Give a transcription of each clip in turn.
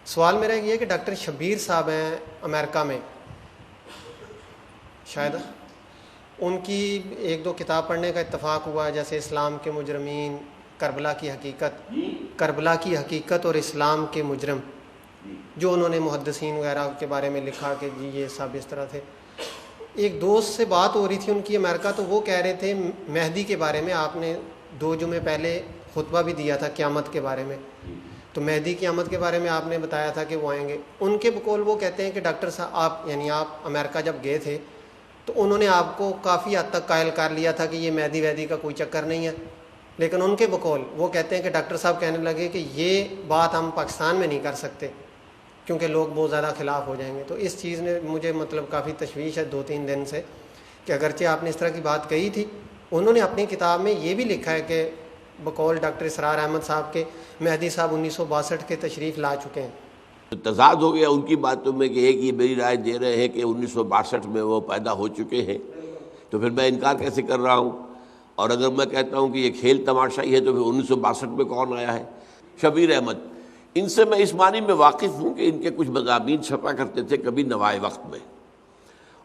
سوال میرا یہ ہے کہ ڈاکٹر شبیر صاحب ہیں امریکہ میں، شاید ان کی ایک دو کتاب پڑھنے کا اتفاق ہوا، جیسے اسلام کے مجرمین، کربلا کی حقیقت اور اسلام کے مجرم، جو انہوں نے محدثین وغیرہ کے بارے میں لکھا کہ جی یہ سب اس طرح تھے۔ ایک دوست سے بات ہو رہی تھی ان کی امریکہ، تو وہ کہہ رہے تھے مہدی کے بارے میں آپ نے 2 جمعے پہلے خطبہ بھی دیا تھا قیامت کے بارے میں، تو مہدی قیامت کے بارے میں آپ نے بتایا تھا کہ وہ آئیں گے۔ ان کے بقول وہ کہتے ہیں کہ ڈاکٹر صاحب آپ امریکہ جب گئے تھے تو انہوں نے آپ کو کافی حد تک قائل کر لیا تھا کہ یہ مہدی ویدی کا کوئی چکر نہیں ہے، لیکن ان کے بقول وہ کہتے ہیں کہ ڈاکٹر صاحب کہنے لگے کہ یہ بات ہم پاکستان میں نہیں کر سکتے کیونکہ لوگ بہت زیادہ خلاف ہو جائیں گے۔ تو اس چیز نے مجھے کافی تشویش ہے 2-3 دن سے، کہ اگرچہ آپ نے اس طرح کی بات کہی تھی، انہوں نے اپنی کتاب میں یہ بھی لکھا ہے کہ بقول ڈاکٹر اسرار احمد صاحب کے مہدی صاحب 1962 کے تشریف لا چکے ہیں۔ تضاد ہو گیا ان کی باتوں میں کہ ایک یہ میری رائے دے رہے ہیں کہ 1962 میں وہ پیدا ہو چکے ہیں، تو پھر میں انکار کیسے کر رہا ہوں؟ اور اگر میں کہتا ہوں کہ یہ کھیل تماشا ہی ہے تو پھر 1962 میں کون آیا ہے؟ شبیر احمد، ان سے میں اس معنی میں واقف ہوں کہ ان کے کچھ مضامین چھپا کرتے تھے کبھی نوائے وقت میں،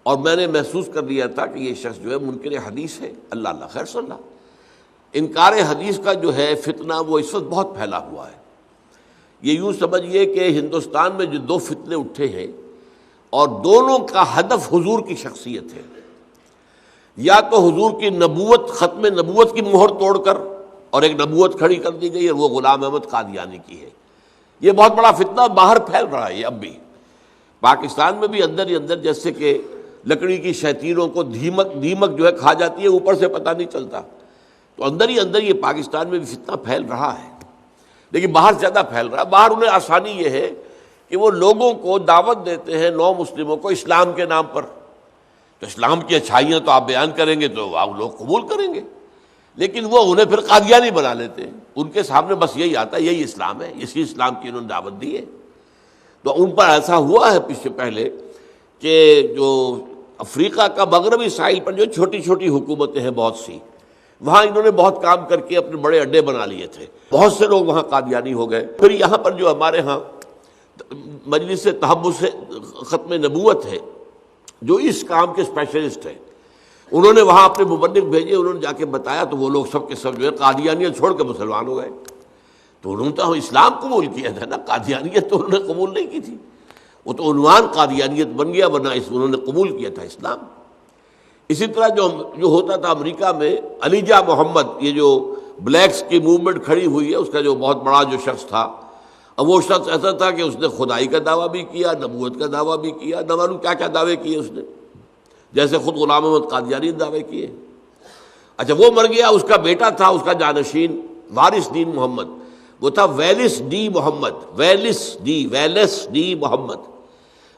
اور میں نے محسوس کر لیا تھا کہ یہ شخص جو ہے منکر حدیث ہے۔ اللہ خیر صلی اللہ، انکار حدیث کا جو ہے فتنہ وہ اس وقت بہت پھیلا ہوا ہے۔ یہ یوں سمجھیے کہ ہندوستان میں جو 2 فتنے اٹھے ہیں اور دونوں کا ہدف حضور کی شخصیت ہے، یا تو حضور کی نبوت، ختم نبوت کی مہر توڑ کر اور ایک نبوت کھڑی کر دی گئی، اور وہ غلام احمد قادیانی کی ہے۔ یہ بہت بڑا فتنہ باہر پھیل رہا ہے، اب بھی پاکستان میں بھی اندر ہی اندر، جیسے کہ لکڑی کی شیطینوں کو دیمک جو ہے کھا جاتی ہے، اوپر سے پتہ نہیں چلتا، تو اندر ہی اندر یہ پاکستان میں بھی فتنہ پھیل رہا ہے، لیکن باہر زیادہ پھیل رہا ہے۔ باہر انہیں آسانی یہ ہے کہ وہ لوگوں کو دعوت دیتے ہیں، نو مسلموں کو، اسلام کے نام پر، تو اسلام کی اچھائیاں تو آپ بیان کریں گے تو آپ لوگ قبول کریں گے، لیکن وہ انہیں پھر قادیانی بنا لیتے ہیں۔ ان کے سامنے بس یہی آتا ہے، یہی اسلام ہے، اسی اسلام کی انہوں نے دعوت دی ہے۔ تو ان پر ایسا ہوا ہے پیچھے پہلے کہ جو افریقہ کا مغربی ساحل پر جو چھوٹی چھوٹی حکومتیں ہیں بہت سی، وہاں انہوں نے بہت کام کر کے اپنے بڑے اڈے بنا لیے تھے، بہت سے لوگ وہاں قادیانی ہو گئے۔ پھر یہاں پر جو ہمارے ہاں مجلس تحفظ ختم نبوت ہے، جو اس کام کے اسپیشلسٹ ہیں، انہوں نے وہاں اپنے مبلغ بھیجے، انہوں نے جا کے بتایا، تو وہ لوگ سب کے سب جو ہے قادیانیت چھوڑ کے مسلمان ہو گئے۔ تو انہوں نے تو اسلام قبول کیا تھا نا، قادیانیت تو انہوں نے قبول نہیں کی تھی، وہ تو عنوان قادیانیت بن گیا، ورنہ انہوں نے قبول کیا تھا اسلام۔ اسی طرح جو ہوتا تھا امریکہ میں، علیجہ محمد، یہ جو بلیکس کی موومنٹ کھڑی ہوئی ہے، اس کا جو بہت بڑا جو شخص تھا، اب وہ شخص ایسا تھا کہ اس نے خدائی کا دعویٰ بھی کیا، نبوت کا دعویٰ بھی کیا، نہ معلوم کیا کیا دعوے کیے اس نے، جیسے خود غلام احمد قادیانی نے دعوے کیے۔ اچھا وہ مر گیا، اس کا بیٹا تھا، اس کا جانشین وارث دین محمد، وہ تھا ویلس ڈی محمد،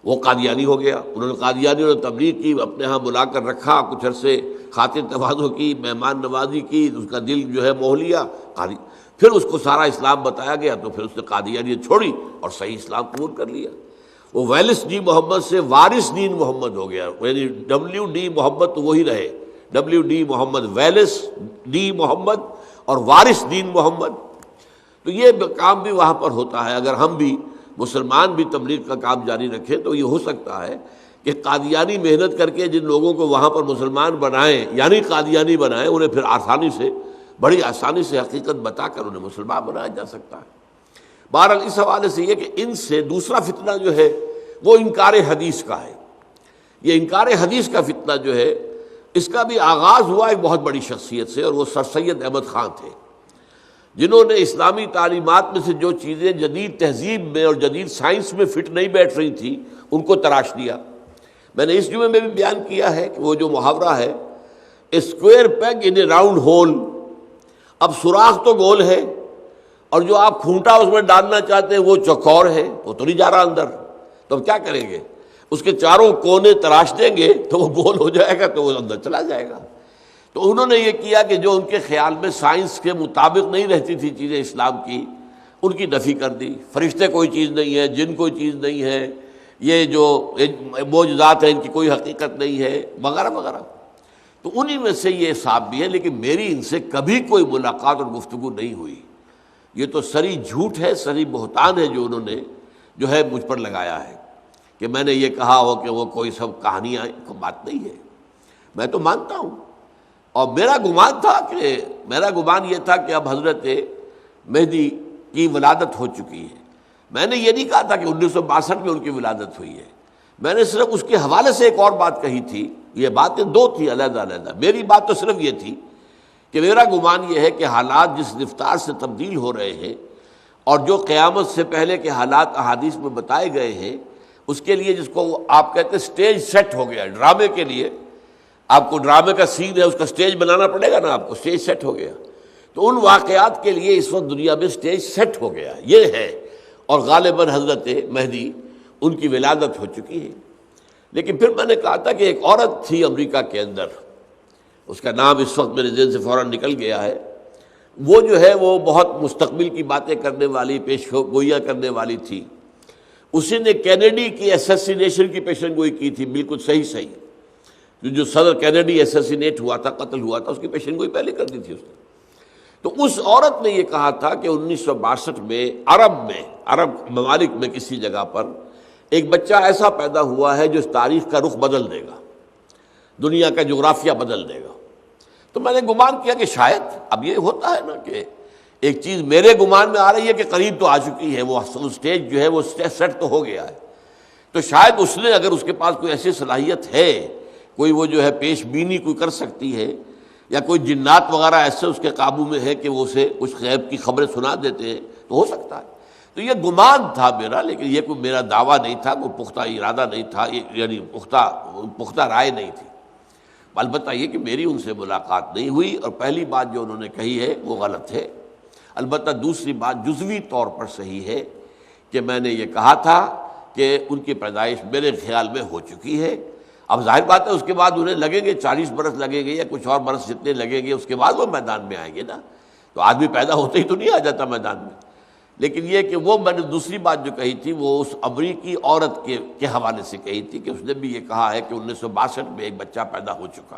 وہ قادیانی ہو گیا۔ انہوں نے قادیانیوں نے تبلیغ کی، اپنے ہاں بلا کر رکھا، کچھ عرصے خاطر تواضع کی، مہمان نوازی کی، اس کا دل جو ہے موہ لیا، پھر اس کو سارا اسلام بتایا گیا، تو پھر اس نے قادیانیت چھوڑی اور صحیح اسلام قبول کر لیا۔ وہ ویلس ڈی محمد سے وارث دین محمد ہو گیا، یعنی ڈبلیو ڈی محمد تو وہی رہے، ڈبلیو ڈی محمد، ویلس ڈی محمد اور وارث دین محمد۔ تو یہ کام بھی وہاں پر ہوتا ہے۔ اگر ہم بھی مسلمان بھی تبلیغ کا کام جاری رکھیں تو یہ ہو سکتا ہے کہ قادیانی محنت کر کے جن لوگوں کو وہاں پر مسلمان بنائیں، یعنی قادیانی بنائیں، انہیں پھر بڑی آسانی سے حقیقت بتا کر انہیں مسلمان بنایا جا سکتا ہے۔ بہرحال اس حوالے سے یہ کہ ان سے دوسرا فتنہ جو ہے وہ انکار حدیث کا ہے۔ یہ انکار حدیث کا فتنہ جو ہے، اس کا بھی آغاز ہوا ایک بہت بڑی شخصیت سے، اور وہ سر سید احمد خان تھے، جنہوں نے اسلامی تعلیمات میں سے جو چیزیں جدید تہذیب میں اور جدید سائنس میں فٹ نہیں بیٹھ رہی تھیں، ان کو تراش دیا۔ میں نے اس جمعے میں بھی بیان کیا ہے کہ وہ جو محاورہ ہے، square peg in a round hole, اب سوراخ تو گول ہے، اور جو آپ کھونٹا اس میں ڈالنا چاہتے ہیں وہ چوکور ہے، وہ تو نہیں جا رہا اندر، تو اب کیا کریں گے؟ اس کے چاروں کونے تراش دیں گے تو وہ گول ہو جائے گا، تو وہ اندر چلا جائے گا۔ تو انہوں نے یہ کیا کہ جو ان کے خیال میں سائنس کے مطابق نہیں رہتی تھی چیزیں اسلام کی، ان کی نفی کر دی۔ فرشتے کوئی چیز نہیں ہے، جن کوئی چیز نہیں ہے، یہ جو معجزات ہیں ان کی کوئی حقیقت نہیں ہے، وغیرہ وغیرہ۔ تو انہی میں سے یہ صاحب بھی ہے، لیکن میری ان سے کبھی کوئی ملاقات اور گفتگو نہیں ہوئی۔ یہ تو سری جھوٹ ہے، سری بہتان ہے جو انہوں نے جو ہے مجھ پر لگایا ہے کہ میں نے یہ کہا ہو کہ وہ کوئی سب کہانیاں کو بات نہیں ہے. میں تو مانتا ہوں، اور میرا گمان یہ تھا کہ اب حضرت مہدی کی ولادت ہو چکی ہے. میں نے یہ نہیں کہا تھا کہ 1962 میں ان کی ولادت ہوئی ہے. میں نے صرف اس کے حوالے سے ایک اور بات کہی تھی. یہ باتیں دو تھی علیحدہ علیحدہ. میری بات تو صرف یہ تھی کہ میرا گمان یہ ہے کہ حالات جس رفتار سے تبدیل ہو رہے ہیں اور جو قیامت سے پہلے کے حالات احادیث میں بتائے گئے ہیں، اس کے لیے جس کو آپ کہتے ہیں سٹیج سیٹ ہو گیا. ڈرامے کے لیے آپ کو ڈرامے کا سین ہے، اس کا سٹیج بنانا پڑے گا نا، آپ کو سٹیج سیٹ ہو گیا. تو ان واقعات کے لیے اس وقت دنیا میں سٹیج سیٹ ہو گیا یہ ہے، اور غالباً حضرت مہدی ان کی ولادت ہو چکی ہے. لیکن پھر میں نے کہا تھا کہ ایک عورت تھی امریکہ کے اندر، اس کا نام اس وقت میرے ذہن سے فوراً نکل گیا ہے. وہ جو ہے وہ بہت مستقبل کی باتیں کرنے والی، پیش گوئیاں کرنے والی تھی. اسی نے کینیڈی کی اسیسینیشن کی پیشن گوئی کی تھی، بالکل صحیح. جو صدر کینیڈی ایسیسینیٹ ہوا تھا، قتل ہوا تھا، اس کی پیشن گوئی پہلے کر دی تھی اس نے. تو اس عورت نے یہ کہا تھا کہ 1962 میں عرب ممالک میں کسی جگہ پر ایک بچہ ایسا پیدا ہوا ہے جو اس تاریخ کا رخ بدل دے گا، دنیا کا جغرافیہ بدل دے گا. تو میں نے گمان کیا کہ شاید اب یہ ہوتا ہے نا کہ ایک چیز میرے گمان میں آ رہی ہے کہ قریب تو آ چکی ہے، وہ سٹیج جو ہے وہ سیٹ تو ہو گیا ہے. تو شاید اس نے، اگر اس کے پاس کوئی ایسی صلاحیت ہے، کوئی وہ جو ہے پیش بینی کوئی کر سکتی ہے، یا کوئی جنات وغیرہ ایسے اس کے قابو میں ہے کہ وہ اسے کچھ غیب کی خبریں سنا دیتے ہیں، تو ہو سکتا ہے. تو یہ گمان تھا میرا، لیکن یہ کوئی میرا دعویٰ نہیں تھا، کوئی پختہ ارادہ نہیں تھا، یعنی پختہ رائے نہیں تھی. البتہ یہ کہ میری ان سے ملاقات نہیں ہوئی، اور پہلی بات جو انہوں نے کہی ہے وہ غلط ہے. البتہ دوسری بات جزوی طور پر صحیح ہے کہ میں نے یہ کہا تھا کہ ان کی پیدائش میرے خیال میں ہو چکی ہے. اب ظاہر بات ہے اس کے بعد انہیں لگیں گے 40 برس لگیں گے یا کچھ اور برس جتنے لگیں گے، اس کے بعد وہ میدان میں آئیں گے نا. تو آدمی پیدا ہوتے ہی تو نہیں آ جاتا میدان میں. لیکن یہ کہ وہ میں نے دوسری بات جو کہی تھی وہ اس امریکی عورت کے حوالے سے کہی تھی کہ اس نے بھی یہ کہا ہے کہ 1962 میں ایک بچہ پیدا ہو چکا.